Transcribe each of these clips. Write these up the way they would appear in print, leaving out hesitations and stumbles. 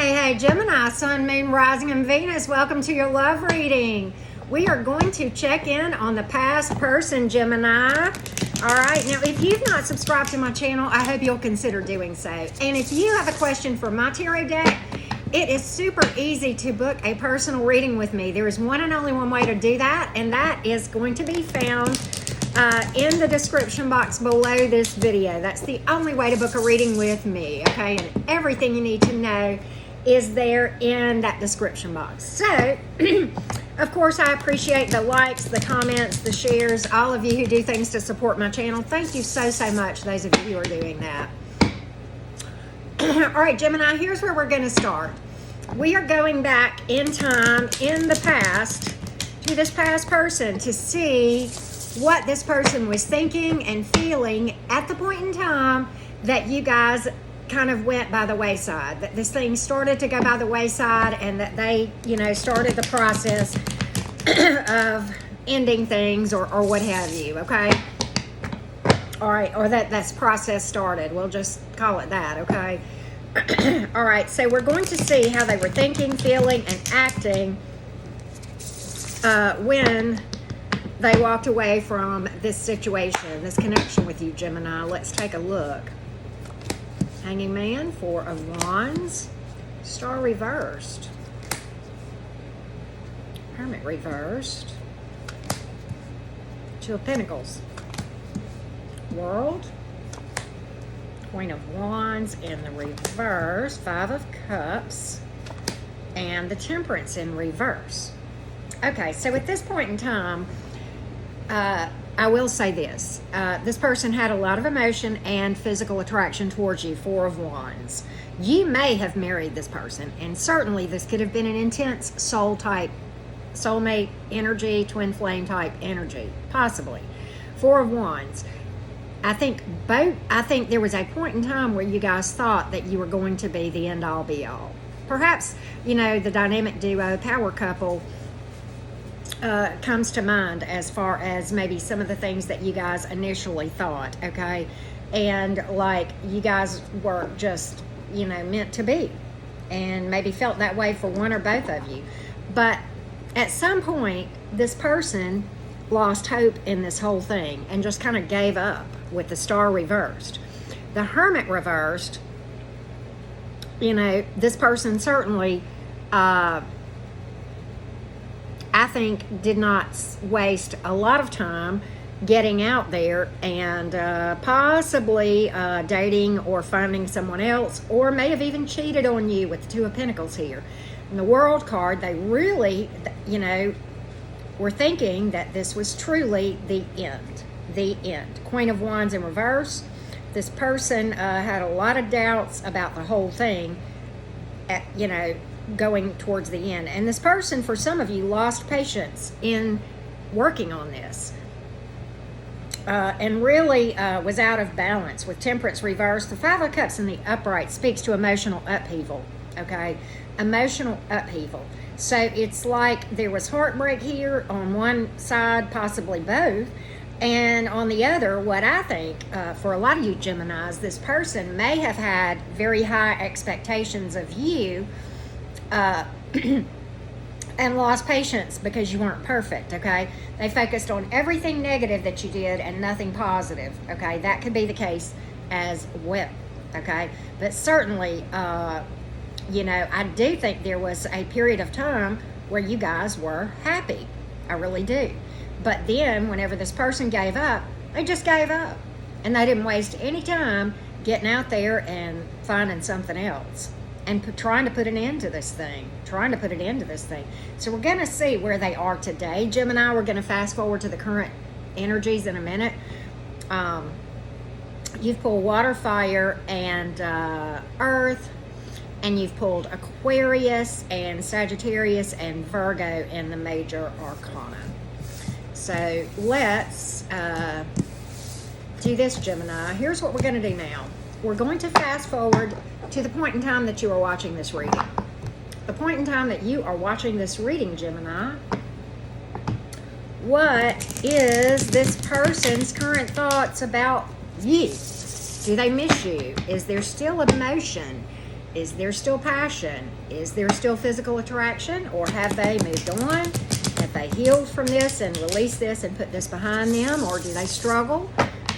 Hey, Gemini, Sun, Moon, Rising, and Venus. Welcome to your love reading. We are going to check in on the past person, Gemini. All right, now if you've not subscribed to my channel, I hope you'll consider doing so. And if you have a question for my tarot deck, it is super easy to book a personal reading with me. There is one and only one way to do that, and that is going to be found in the description box below this video. That's the only way to book a reading with me, okay? And everything you need to know is there in that description box. So, of course, I appreciate the likes, the comments, the shares, all of you who do things to support my channel. Thank you so much, those of you who are doing that. All right, Gemini, here's where we're going to start. We are going back in time, in the past, to this past person to see what this person was thinking and feeling at the point in time that you guys kind of went by the wayside, that this thing started to go by the wayside, and that they, started the process of ending things or what have you, okay? All right, or that's process started. We'll just call it that, okay? All right, so we're going to see how they were thinking, feeling, and acting when they walked away from this situation, this connection with you, Gemini. Let's take a look. Hanging Man, Four of Wands, Star reversed, Hermit reversed, Two of Pentacles, World, Queen of Wands in the reverse, Five of Cups, and the Temperance in reverse. Okay, so at this point in time, I will say this. This person had a lot of emotion and physical attraction towards you, Four of Wands. You may have married this person, and certainly this could have been an intense soulmate energy, twin flame type energy, possibly. Four of Wands. I think there was a point in time where you guys thought that you were going to be the end all be all. Perhaps, the dynamic duo, power couple, comes to mind as far as maybe some of the things that you guys initially thought, okay? And like you guys were just, meant to be, and maybe felt that way for one or both of you. But at some point, this person lost hope in this whole thing and just kind of gave up with the Star reversed. The Hermit reversed, this person certainly, I think, did not waste a lot of time getting out there and possibly dating or finding someone else, or may have even cheated on you with the Two of Pentacles here. In the World card, they really, were thinking that this was truly the end. The end. Queen of Wands in reverse. This person had a lot of doubts about the whole thing, going towards the end. And this person, for some of you, lost patience in working on this and really was out of balance with Temperance reversed. The Five of Cups in the upright speaks to emotional upheaval, okay? Emotional upheaval. So it's like there was heartbreak here on one side, possibly both, and on the other, what I think, for a lot of you Geminis, this person may have had very high expectations of you, and lost patience because you weren't perfect, okay? They focused on everything negative that you did and nothing positive, okay? That could be the case as well, okay? But certainly, I do think there was a period of time where you guys were happy. I really do. But then, whenever this person gave up, they just gave up. And they didn't waste any time getting out there and finding something else and trying to put an end to this thing. So we're going to see where they are today. Gemini, we're going to fast forward to the current energies in a minute. You've pulled water, fire, and earth. And you've pulled Aquarius and Sagittarius and Virgo in the major arcana. So let's do this, Gemini. Here's what we're going to do now. We're going to fast forward to the point in time that you are watching this reading. The point in time that you are watching this reading, Gemini. What is this person's current thoughts about you? Do they miss you? Is there still emotion? Is there still passion? Is there still physical attraction? Or have they moved on? Have they healed from this and released this and put this behind them? Or do they struggle?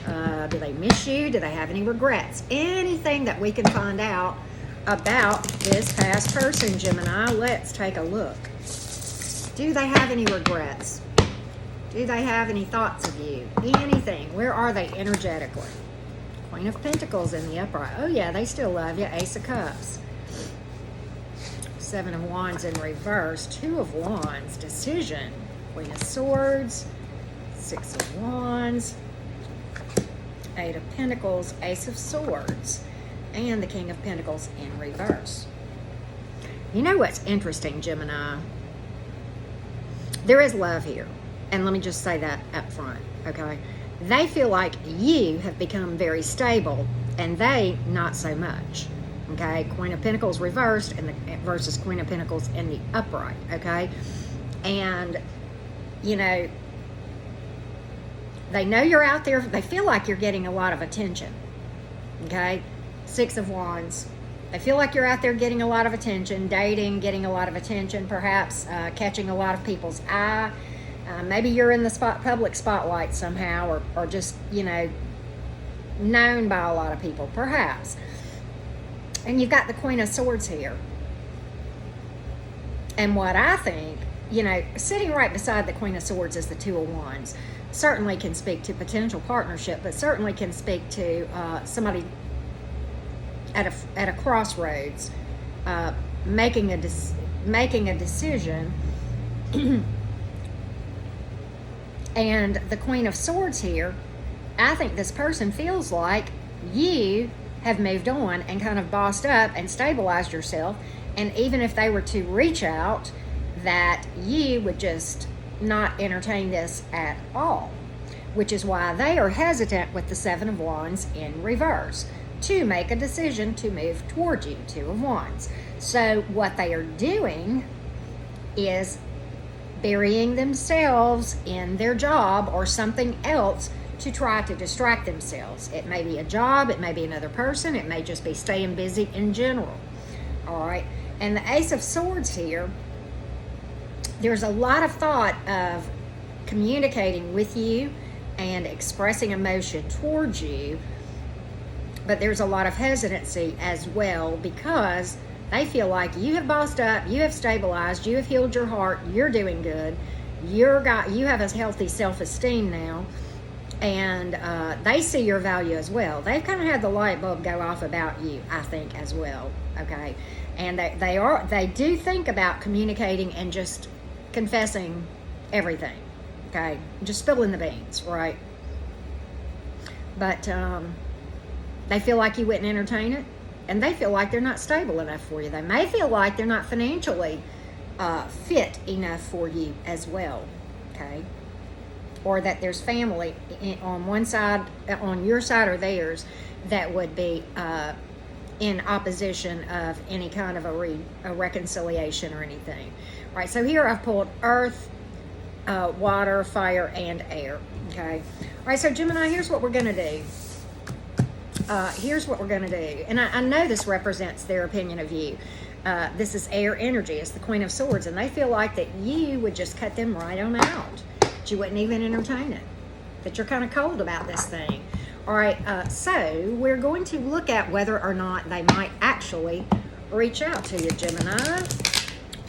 Do they miss you? Do they have any regrets? Anything that we can find out about this past person, Gemini, let's take a look. Do they have any regrets? Do they have any thoughts of you? Anything? Where are they energetically? Queen of Pentacles in the upright. Oh yeah, they still love you. Ace of Cups. Seven of Wands in reverse. Two of Wands. Decision. Queen of Swords. Six of Wands. Eight of Pentacles. Ace of Swords. And the King of Pentacles in reverse. You know what's interesting, Gemini? There is love here. And let me just say that up front, okay? They feel like you have become very stable and they not so much, okay? Queen of Pentacles reversed and versus Queen of Pentacles in the upright, okay? And, you know, they know you're out there. They feel like you're getting a lot of attention, okay? Six of Wands. They feel like you're out there getting a lot of attention, dating, getting a lot of attention, perhaps catching a lot of people's eye. Maybe you're in the public spotlight somehow, or just, you know, known by a lot of people, perhaps. And you've got the Queen of Swords here. And what I think, you know, sitting right beside the Queen of Swords is the Two of Wands. Certainly can speak to potential partnership, but certainly can speak to somebody at a crossroads, making a decision. And the Queen of Swords here, I think this person feels like you have moved on and kind of bossed up and stabilized yourself. And even if they were to reach out, that you would just not entertain this at all. Which is why they are hesitant with the Seven of Wands in reverse to make a decision to move toward you, Two of Wands. So what they are doing is burying themselves in their job or something else to try to distract themselves. It may be a job, it may be another person, it may just be staying busy in general. All right. And the Ace of Swords here, there's a lot of thought of communicating with you and expressing emotion towards you, but there's a lot of hesitancy as well because they feel like you have bossed up, you have stabilized, you have healed your heart, you're doing good, you have a healthy self-esteem now, and they see your value as well. They've kind of had the light bulb go off about you, I think, as well, okay? And they do think about communicating and just confessing everything, okay? Just spilling the beans, right? But they feel like you wouldn't entertain it. And they feel like they're not stable enough for you. They may feel like they're not financially fit enough for you as well, okay? Or that there's family on one side, on your side or theirs, that would be in opposition of any kind of a reconciliation or anything. All right, so here I've pulled earth, water, fire, and air, okay? All right, so Gemini, here's what we're going to do. Here's what we're going to do. And I know this represents their opinion of you. This is air energy. It's the Queen of Swords. And they feel like that you would just cut them right on out. That you wouldn't even entertain it. That you're kind of cold about this thing. All right. So we're going to look at whether or not they might actually reach out to you, Gemini.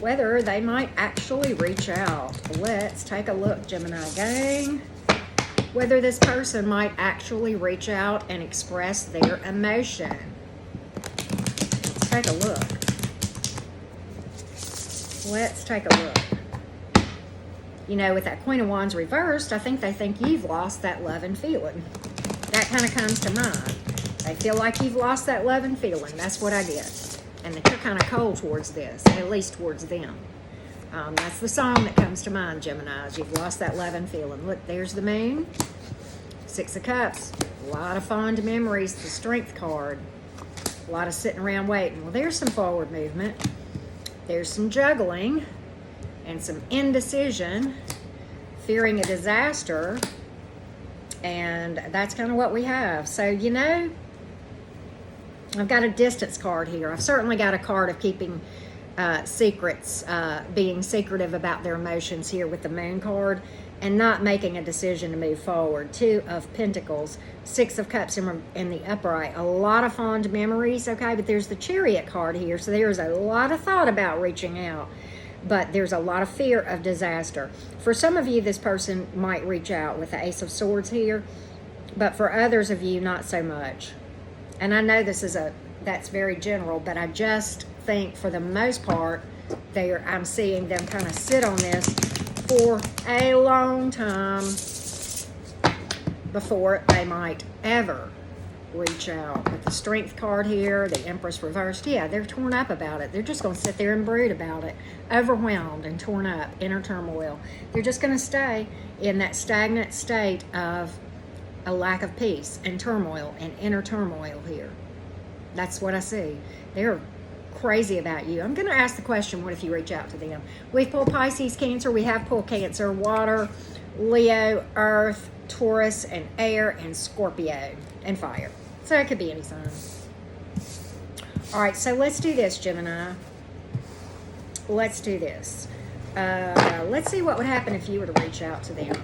Whether they might actually reach out. Let's take a look, Gemini gang. Whether this person might actually reach out and express their emotion. Let's take a look. Let's take a look. You know, with that Queen of Wands reversed, I think they think you've lost that love and feeling. That kind of comes to mind. They feel like you've lost that love and feeling. That's what I get. And that you're kind of cold towards this, at least towards them. That's the song that comes to mind, Geminis. You've lost that love and feeling. Look, there's the moon. Six of Cups. A lot of fond memories. The Strength card. A lot of sitting around waiting. Well, there's some forward movement. There's some juggling. And some indecision. Fearing a disaster. And that's kind of what we have. So, you know, I've got a distance card here. I've certainly got a card of keeping secrets, being secretive about their emotions here with the Moon card, and not making a decision to move forward. 2 of Pentacles, 6 of Cups in the upright. A lot of fond memories, okay? But there's the Chariot card here, so there's a lot of thought about reaching out. But there's a lot of fear of disaster. For some of you, this person might reach out with the Ace of Swords here, but for others of you, not so much. And I know that's very general, but I just think for the most part, I'm seeing them kind of sit on this for a long time before they might ever reach out. With the Strength card here, the Empress reversed, yeah, they're torn up about it. They're just going to sit there and brood about it, overwhelmed and torn up, inner turmoil. They're just going to stay in that stagnant state of a lack of peace and turmoil and inner turmoil here. That's what I see. They're crazy about you. I'm going to ask the question, what if you reach out to them? We've pulled Pisces, Cancer. We have pulled Cancer, Water, Leo, Earth, Taurus, and Air, and Scorpio, and Fire. So it could be any sign. All right, so let's do this, Gemini. Let's do this. Let's see what would happen if you were to reach out to them.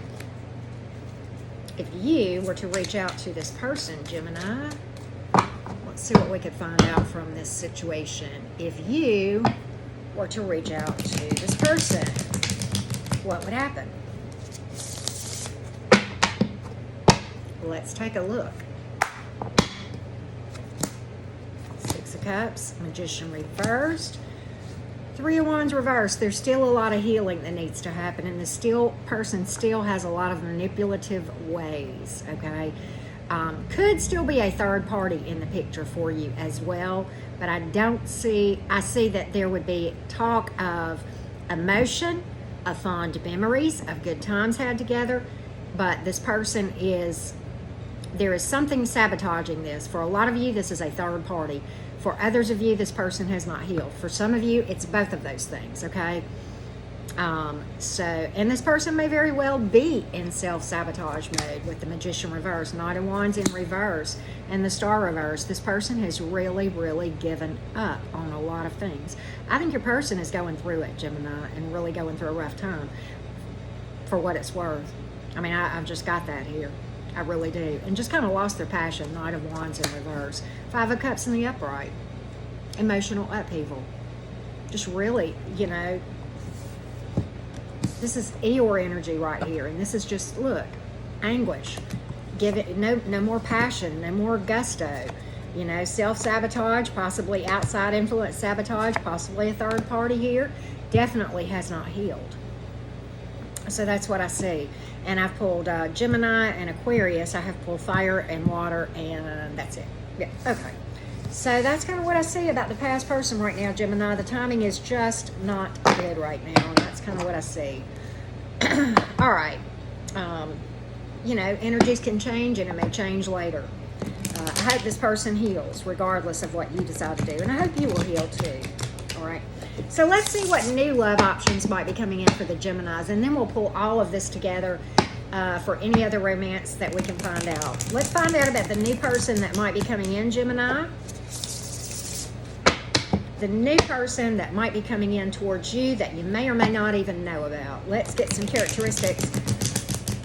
If you were to reach out to this person, Gemini, let's see what we could find out from this situation. If you were to reach out to this person, what would happen? Let's take a look. 6 of Cups, Magician reversed, 3 of Wands reversed. There's still a lot of healing that needs to happen, and the person still has a lot of manipulative ways, okay? Could still be a third party in the picture for you as well, but I see that there would be talk of emotion, of fond memories, of good times had together, but this person there is something sabotaging this. For a lot of you, this is a third party. For others of you, this person has not healed. For some of you, it's both of those things, okay? And this person may very well be in self-sabotage mode with the Magician reverse, Knight of Wands in reverse, and the Star reverse. This person has really, really given up on a lot of things. I think your person is going through it, Gemini, and really going through a rough time, for what it's worth. I mean, I've just got that here. I really do. And just kind of lost their passion. Knight of Wands in reverse. 5 of Cups in the upright. Emotional upheaval. Just really, this is Eeyore energy right here. And this is just, look, anguish. Give it no more passion, no more gusto. Self-sabotage, possibly outside influence sabotage, possibly a third party here. Definitely has not healed. So that's what I see. And I've pulled Gemini and Aquarius. I have pulled fire and water, and that's it. Yeah, okay. So that's kind of what I see about the past person right now, Gemini. The timing is just not good right now, and that's kind of what I see. All right. Energies can change, and it may change later. I hope this person heals, regardless of what you decide to do. And I hope you will heal, too. All right. So let's see what new love options might be coming in for the Geminis, and then we'll pull all of this together for any other romance that we can find out. Let's find out about the new person that might be coming in, Gemini. The new person that might be coming in towards you that you may or may not even know about. Let's get some characteristics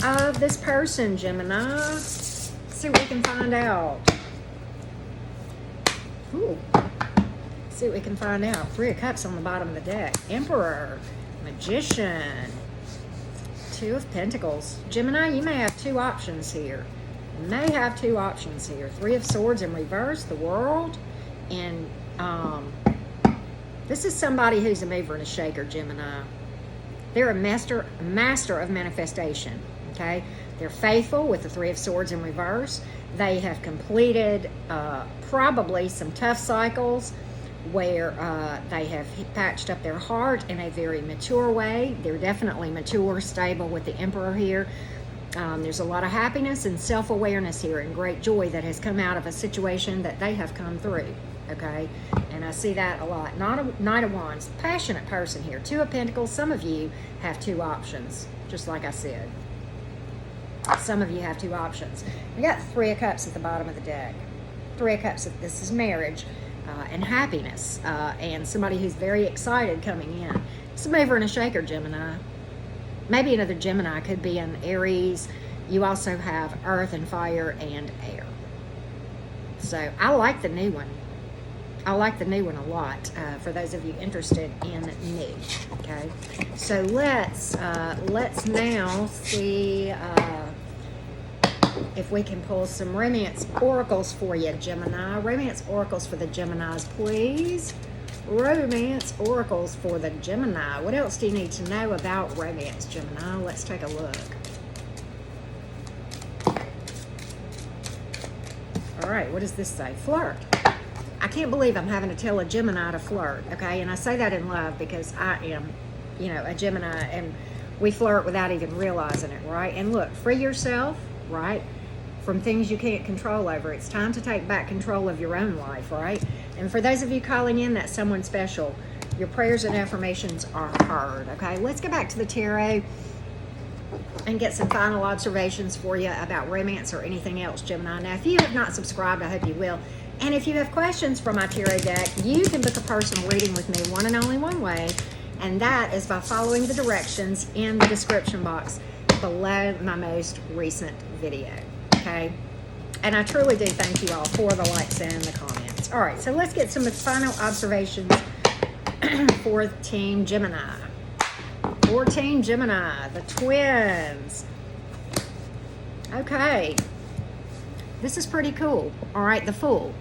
of this person, Gemini. Let's see what we can find out. Ooh. See what we can find out. 3 of Cups on the bottom of the deck. Emperor, Magician, 2 of Pentacles. Gemini, you may have 2 options here. You may have 2 options here. 3 of Swords in reverse, the World, and this is somebody who's a mover and a shaker, Gemini. They're a master of manifestation, okay? They're faithful with the 3 of Swords in reverse. They have completed probably some tough cycles where they have patched up their heart in a very mature way. They're definitely mature, stable with the Emperor here. There's a lot of happiness and self-awareness here and great joy that has come out of a situation that they have come through, okay? And I see that a lot. Knight of Wands, passionate person here. 2 of Pentacles, some of you have 2 options, just like I said. Some of you have 2 options. We got 3 of Cups at the bottom of the deck. Three of Cups, this is marriage and happiness, and somebody who's very excited coming in. It's a mover and a shaker, Gemini. Maybe another Gemini could be an Aries. You also have earth and fire and air. So I like the new one. I like the new one a lot, for those of you interested in new. Okay, so let's now see if we can pull some romance oracles for you, Gemini. Romance oracles for the Geminis, please. Romance oracles for the Gemini. What else do you need to know about romance, Gemini? Let's take a look. All right, what does this say? Flirt. I can't believe I'm having to tell a Gemini to flirt, okay? And I say that in love because I am, a Gemini, and we flirt without even realizing it, right? And look, free yourself, right, from things you can't control over. It's time to take back control of your own life, right? And for those of you calling in, that's someone special. Your prayers and affirmations are heard, okay? Let's go back to the tarot and get some final observations for you about romance or anything else, Gemini. Now, if you have not subscribed, I hope you will. And if you have questions for my tarot deck, you can book a personal reading with me one and only one way, and that is by following the directions in the description box below my most recent video, okay? And I truly do thank you all for the likes and the comments. All right, so let's get some final observations for Team Gemini. For Team Gemini, the twins. Okay, this is pretty cool. All right, the Fool.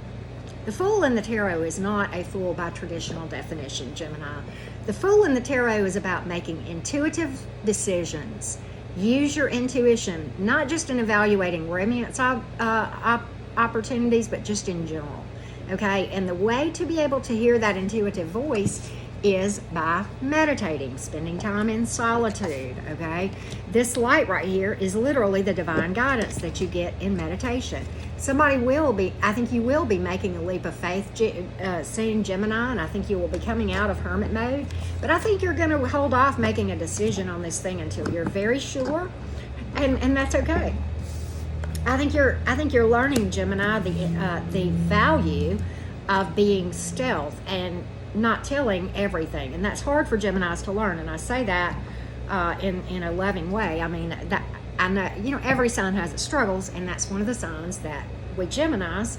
The Fool in the tarot is not a fool by traditional definition, Gemini. The Fool in the tarot is about making intuitive decisions. Use your intuition, not just in evaluating romance opportunities, but just in general, okay? And the way to be able to hear that intuitive voice is by meditating, spending time in solitude, okay? This light right here is literally the divine guidance that you get in meditation. Somebody will be, I think you will be making a leap of faith, seeing Gemini, and I think you will be coming out of hermit mode, but I think you're going to hold off making a decision on this thing until you're very sure, and that's okay. I think you're learning, Gemini, the value of being stealth and not telling everything, and that's hard for Geminis to learn. And I say that in a loving way. I mean, that I know, every sign has its struggles, and that's one of the signs that we Geminis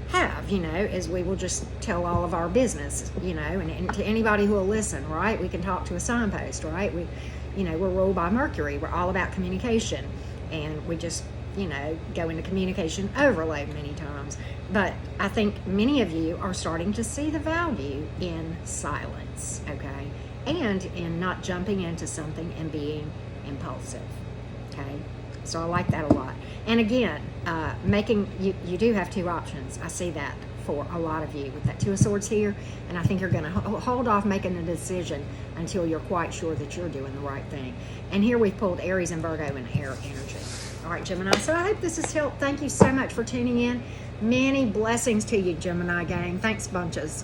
have, is we will just tell all of our business, and to anybody who will listen, right? We can talk to a signpost, right? We're ruled by Mercury. We're all about communication, and we just go into communication overload many times. But I think many of you are starting to see the value in silence, okay? And in not jumping into something and being impulsive, okay? So I like that a lot. And again, you do have two options. I see that for a lot of you with that Two of Swords here, and I think you're going to hold off making a decision until you're quite sure that you're doing the right thing. And here we've pulled Aries and Virgo and air energy. All right, Gemini, so I hope this has helped. Thank you so much for tuning in. Many blessings to you, Gemini gang. Thanks bunches.